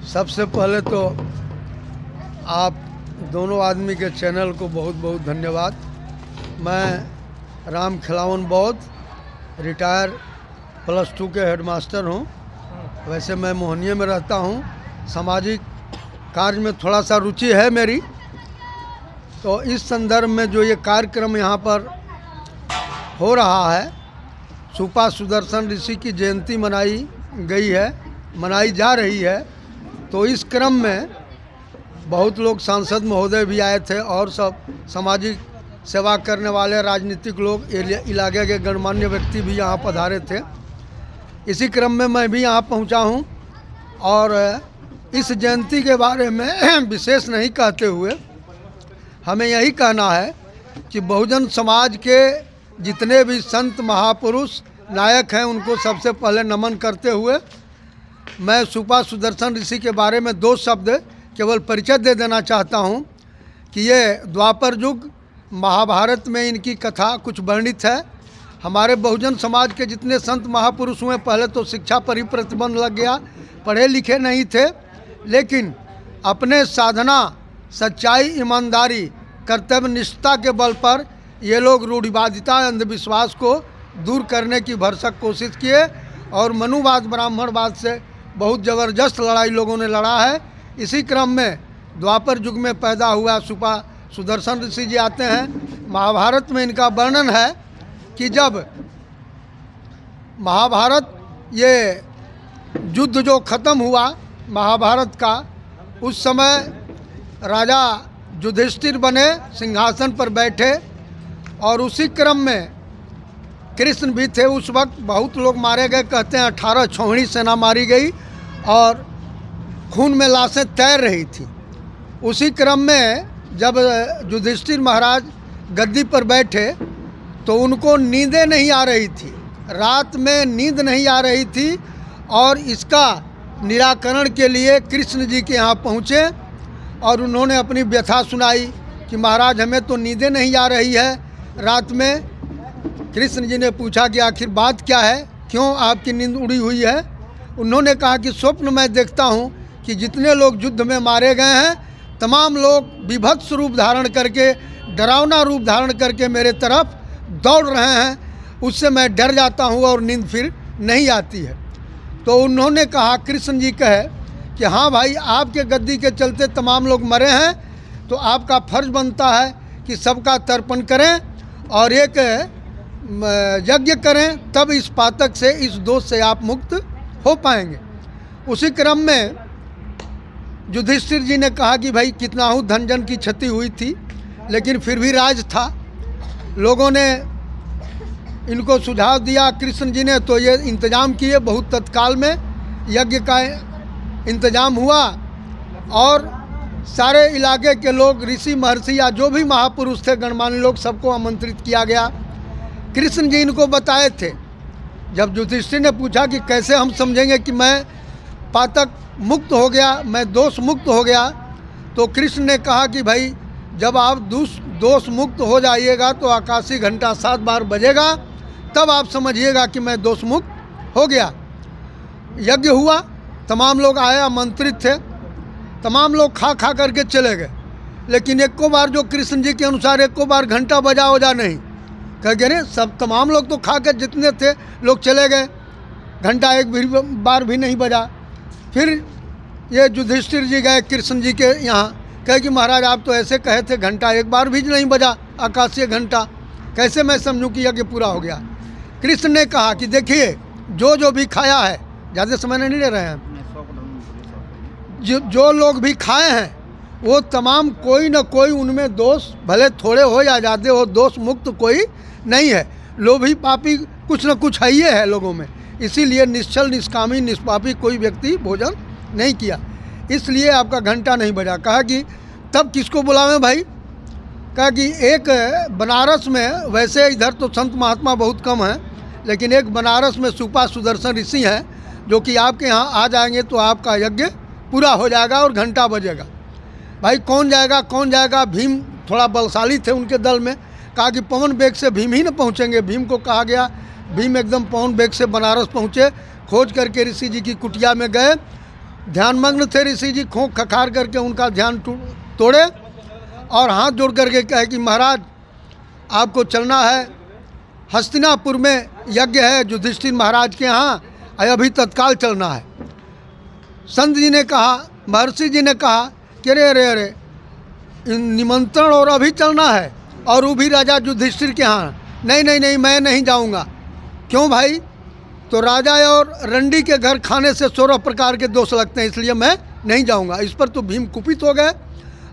सबसे पहले तो आप दोनों आदमी के चैनल को बहुत बहुत धन्यवाद। मैं राम खिलावन बौद्ध, रिटायर +2 के हेडमास्टर हूँ। वैसे मैं मोहनिया में रहता हूँ। सामाजिक कार्य में थोड़ा सा रुचि है मेरी। तो इस संदर्भ में जो ये कार्यक्रम यहाँ पर हो रहा है, सुपा सुदर्शन ऋषि की जयंती मनाई जा रही है। तो इस क्रम में बहुत लोग सांसद महोदय भी आए थे और सब सामाजिक सेवा करने वाले राजनीतिक लोग, इलाके के गणमान्य व्यक्ति भी यहाँ पधारे थे। इसी क्रम में मैं भी यहाँ पहुँचा हूँ और इस जयंती के बारे में विशेष नहीं कहते हुए हमें यही कहना है कि बहुजन समाज के जितने भी संत महापुरुष नायक हैं उनको सबसे पहले नमन करते हुए मैं सुपा सुदर्शन ऋषि के बारे में 2 शब्द केवल परिचय दे देना चाहता हूं कि ये द्वापर युग महाभारत में इनकी कथा कुछ वर्णित है। हमारे बहुजन समाज के जितने संत महापुरुष हुए, पहले तो शिक्षा पर ही प्रतिबंध लग गया, पढ़े लिखे नहीं थे, लेकिन अपने साधना, सच्चाई, ईमानदारी, कर्तव्य निष्ठा के बल पर ये लोग रूढ़िवादिता, अंधविश्वास को दूर करने की भरसक कोशिश किए और मनुवाद, ब्राह्मणवाद से बहुत ज़बरदस्त लड़ाई लोगों ने लड़ा है। इसी क्रम में द्वापर युग में पैदा हुआ सुपा सुदर्शन ऋषि जी आते हैं। महाभारत में इनका वर्णन है कि जब महाभारत ये युद्ध जो ख़त्म हुआ महाभारत का, उस समय राजा युधिष्ठिर बने, सिंहासन पर बैठे और उसी क्रम में कृष्ण भी थे। उस वक्त बहुत लोग मारे गए, कहते हैं 18 छौहणी सेना मारी गई और खून में लाशें तैर रही थी। उसी क्रम में जब युधिष्ठिर महाराज गद्दी पर बैठे तो उनको नींदें नहीं आ रही थी, रात में नींद नहीं आ रही थी और इसका निराकरण के लिए कृष्ण जी के यहाँ पहुँचे और उन्होंने अपनी व्यथा सुनाई कि महाराज हमें तो नींदें नहीं आ रही है रात में। कृष्ण जी ने पूछा कि आखिर बात क्या है, क्यों आपकी नींद उड़ी हुई है। उन्होंने कहा कि स्वप्न में देखता हूँ कि जितने लोग युद्ध में मारे गए हैं तमाम लोग विभत्स रूप धारण करके, डरावना रूप धारण करके मेरे तरफ दौड़ रहे हैं। उससे मैं डर जाता हूँ और नींद फिर नहीं आती है। तो उन्होंने कहा, कृष्ण जी कहे कि हाँ भाई, आपके गद्दी के चलते तमाम लोग मरे हैं, तो आपका फर्ज बनता है कि सबका तर्पण करें और एक यज्ञ करें, तब इस पातक से, इस दोष से आप मुक्त हो पाएंगे। उसी क्रम में युधिष्ठिर जी ने कहा कि भाई कितना ही धन जन की क्षति हुई थी, लेकिन फिर भी राज था। लोगों ने इनको सुझाव दिया कृष्ण जी ने, तो ये इंतजाम किए। बहुत तत्काल में यज्ञ का इंतजाम हुआ और सारे इलाके के लोग, ऋषि महर्षि या जो भी महापुरुष थे, गणमान्य लोग, सबको आमंत्रित किया गया। कृष्ण जी इनको बताए थे। जब युधिष्ठिर ने पूछा कि कैसे हम समझेंगे कि मैं पातक मुक्त हो गया, मैं दोष मुक्त हो गया, तो कृष्ण ने कहा कि भाई जब आप दोष मुक्त हो जाइएगा तो आकाशीय घंटा 7 बार बजेगा, तब आप समझिएगा कि मैं दोष मुक्त हो गया। यज्ञ हुआ, तमाम लोग आए, आमंत्रित थे, तमाम लोग खा करके चले गए। लेकिन एको बार जो कृष्ण जी के अनुसार एको बार घंटा बजा नहीं, कह गए नहीं, सब तमाम लोग तो खा के जितने थे लोग चले गए, घंटा एक भी बार भी नहीं बजा। फिर ये युधिष्ठिर जी गए कृष्ण जी के यहाँ, कहे कि महाराज आप तो ऐसे कहे थे, घंटा एक बार भी नहीं बजा, आकाशीय घंटा, कैसे मैं समझूं कि यज्ञ पूरा हो गया। कृष्ण ने कहा कि देखिए, जो भी खाया है, ज़्यादा समय नहीं ले रहे हैं, जो लोग भी खाए हैं वो तमाम कोई न कोई उनमें दोष, भले थोड़े हो या ज़्यादा हो, दोष मुक्त कोई नहीं है। लोभी पापी कुछ न कुछ है ही है लोगों में, इसीलिए निश्चल, निष्कामी, निष्पापी कोई व्यक्ति भोजन नहीं किया, इसलिए आपका घंटा नहीं बजा। कहा कि तब किसको बुलावें भाई। कहा कि एक बनारस में, वैसे इधर तो संत महात्मा बहुत कम हैं, लेकिन एक बनारस में सुपा सुदर्शन ऋषि हैं जो कि आपके यहाँ आ जाएंगे तो आपका यज्ञ पूरा हो जाएगा और घंटा बजेगा। भाई कौन जाएगा। भीम थोड़ा बलशाली थे उनके दल में। कहा कि पवन बेग से भीम ही न पहुँचेंगे। भीम को कहा गया, भीम एकदम पवन बेग से बनारस पहुँचे, खोज करके ऋषि जी की कुटिया में गए ध्यानमग्न थे ऋषि जी, खोंक खखार करके उनका ध्यान तोड़े और हाथ जोड़ करके कहे कि महाराज आपको चलना है, हस्तिनापुर में यज्ञ है युधिष्ठिर महाराज के यहाँ, अभी तत्काल चलना है। संत जी ने कहा, महर्षि जी ने कहा कि अरे अरे अरे निमंत्रण और अभी चलना है और वो भी राजा युधिष्ठिर के यहाँ, नहीं नहीं नहीं मैं नहीं जाऊँगा। क्यों भाई? तो राजा और रंडी के घर खाने से 16 प्रकार के दोष लगते हैं, इसलिए मैं नहीं जाऊँगा। इस पर तो भीम कुपित हो गए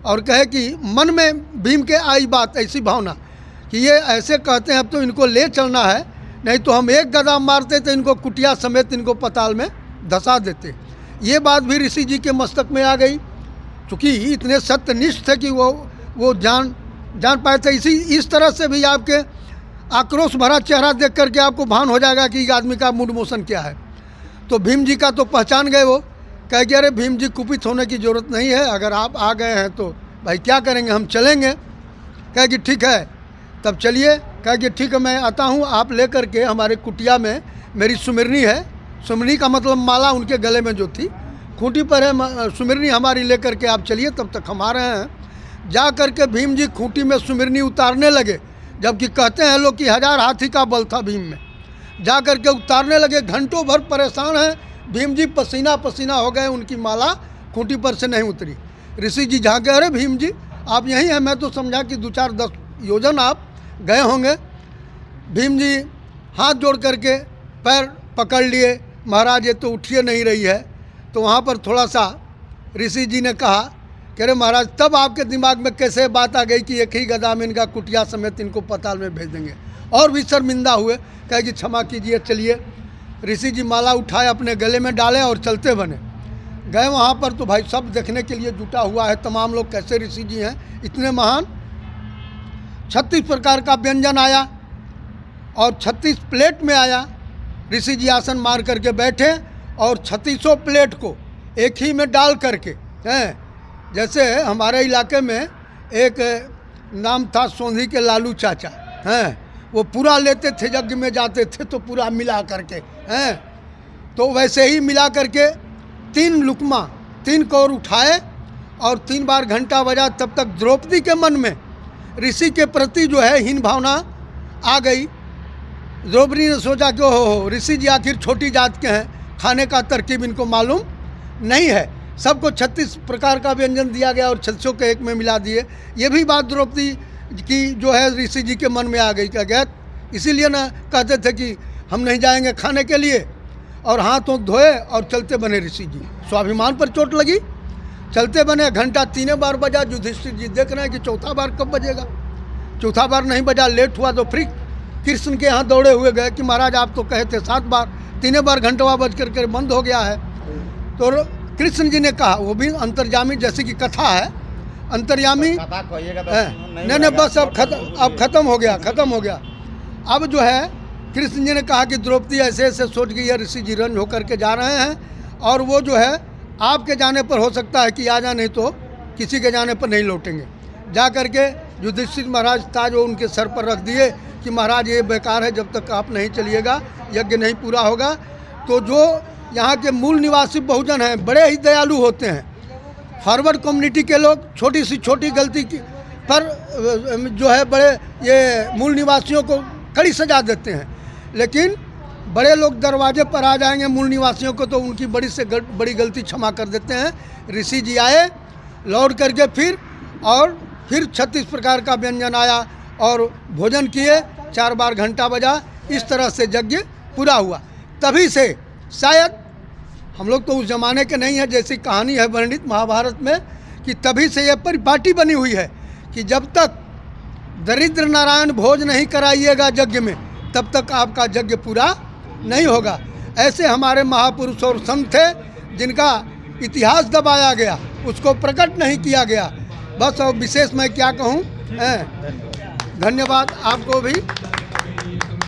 और कहे कि मन में भीम के आई बात, ऐसी भावना कि ये ऐसे कहते हैं अब तो इनको ले चलना है, नहीं तो हम एक गदा मारते तो इनको कुटिया समेत इनको पताल में धंसा देते। ये बात भी ऋषि जी के मस्तक में आ गई, चूँकि इतने सत्यनिष्ठ थे कि वो जान पाए थे। इस तरह से भी आपके आक्रोश भरा चेहरा देख करके आपको भान हो जाएगा कि आदमी का मूड मोशन क्या है। तो भीम जी का तो पहचान गए, वो कह गया अरे भीम जी कुपित होने की ज़रूरत नहीं है, अगर आप आ गए हैं तो भाई क्या करेंगे, हम चलेंगे। कह कि ठीक है तब चलिए। कह कि ठीक है मैं आता हूँ, आप ले करके हमारे कुटिया में मेरी सुमिरनी है, सुमिरनी का मतलब माला उनके गले में जो थी खूंटी पर है, सुमिरनी हमारी ले करके आप चलिए, तब तक हम आ रहे हैं। जा करके भीम जी खूंटी में सुमिरनी उतारने लगे, जबकि कहते हैं लोग कि 1000 हाथी का बल था भीम में। जा करके उतारने लगे, घंटों भर परेशान हैं भीम जी, पसीना पसीना हो गए, उनकी माला खूंटी पर से नहीं उतरी। ऋषि जी झाँके, अरे भीम जी आप यहीं हैं, मैं तो समझा कि 2-4-10 योजन आप गए होंगे। भीम जी हाथ जोड़ करके पैर पकड़ लिए, महाराज ये तो उठिए नहीं रही है। तो वहाँ पर थोड़ा सा ऋषि जी ने कहा कि अरे महाराज तब आपके दिमाग में कैसे बात आ गई कि एक ही गदा में इनका कुटिया समेत इनको पताल में भेज देंगे। और भी शर्मिंदा हुए, कहे कि क्षमा कीजिए चलिए। ऋषि जी माला उठाए अपने गले में डाले और चलते बने। गए वहाँ पर तो भाई सब देखने के लिए जुटा हुआ है, तमाम लोग कैसे ऋषि जी हैं इतने महान। 36 प्रकार का व्यंजन आया और 36 प्लेट में आया। ऋषि जी आसन मार करके बैठे और 36 प्लेट को एक ही में डाल करके हैं। जैसे हमारे इलाके में एक नाम था सोंधी के लालू चाचा हैं, वो पूरा लेते थे, यज्ञ में जाते थे तो पूरा मिला करके हैं। तो वैसे ही मिला करके 3 लुकमा 3 कौर उठाए और 3 बार घंटा बजा। तब तक द्रौपदी के मन में ऋषि के प्रति जो है हीन भावना आ गई। द्रौपदी ने सोचा कि हो ऋषि जी आखिर छोटी जात के हैं, खाने का तरकीब इनको मालूम नहीं है। सबको 36 प्रकार का व्यंजन दिया गया और 600 के एक में मिला दिए। ये भी बात द्रौपदी की जो है ऋषि जी के मन में आ गई। क्या गया, इसीलिए ना कहते थे कि हम नहीं जाएंगे खाने के लिए, और हाथों धोए और चलते बने। ऋषि जी स्वाभिमान पर चोट लगी, चलते बने। घंटा 3 बार बजा, युधिष्ठिर जी देख रहे हैं कि चौथा बार कब बजेगा। चौथा बार नहीं बजा, लेट हुआ तो फिर कृष्ण के यहाँ दौड़े हुए गए कि महाराज आप तो कहे थे 7 बार, 3 बार घंटवा बज करके बंद हो गया है। तो कृष्ण जी ने कहा, वो भी अंतर्यामी जैसे कि कथा है, अंतर्यामी नहीं बस अब खत्म हो गया। अब जो है कृष्ण जी ने कहा कि द्रौपदी ऐसे ऐसे सोच गई है, ऋषि जी रंज होकर के जा रहे हैं और वो जो है आपके जाने पर हो सकता है कि आ जाए, नहीं तो किसी के जाने पर नहीं लौटेंगे। जा करके युधिष्ठिर महाराज ताज वो उनके सर पर रख दिए कि महाराज ये बेकार है, जब तक आप नहीं चलिएगा यज्ञ नहीं पूरा होगा। तो जो यहाँ के मूल निवासी बहुजन हैं बड़े ही दयालु होते हैं। फॉरवर्ड कम्युनिटी के लोग छोटी सी छोटी गलती पर जो है बड़े ये मूल निवासियों को कड़ी सजा देते हैं, लेकिन बड़े लोग दरवाजे पर आ जाएंगे मूल निवासियों को तो उनकी बड़ी से बड़ी गलती क्षमा कर देते हैं। ऋषि जी आए लौट करके फिर 36 प्रकार का व्यंजन आया और भोजन किए, 4 बार घंटा बजा। इस तरह से यज्ञ पूरा हुआ। तभी से शायद हम लोग तो उस ज़माने के नहीं हैं, जैसी कहानी है वर्णित महाभारत में कि तभी से यह परिपाटी बनी हुई है कि जब तक दरिद्र नारायण भोज नहीं कराइएगा यज्ञ में, तब तक आपका यज्ञ पूरा नहीं होगा। ऐसे हमारे महापुरुष और संत थे जिनका इतिहास दबाया गया, उसको प्रकट नहीं किया गया। बस और विशेष मैं क्या कहूँ, धन्यवाद आपको भी।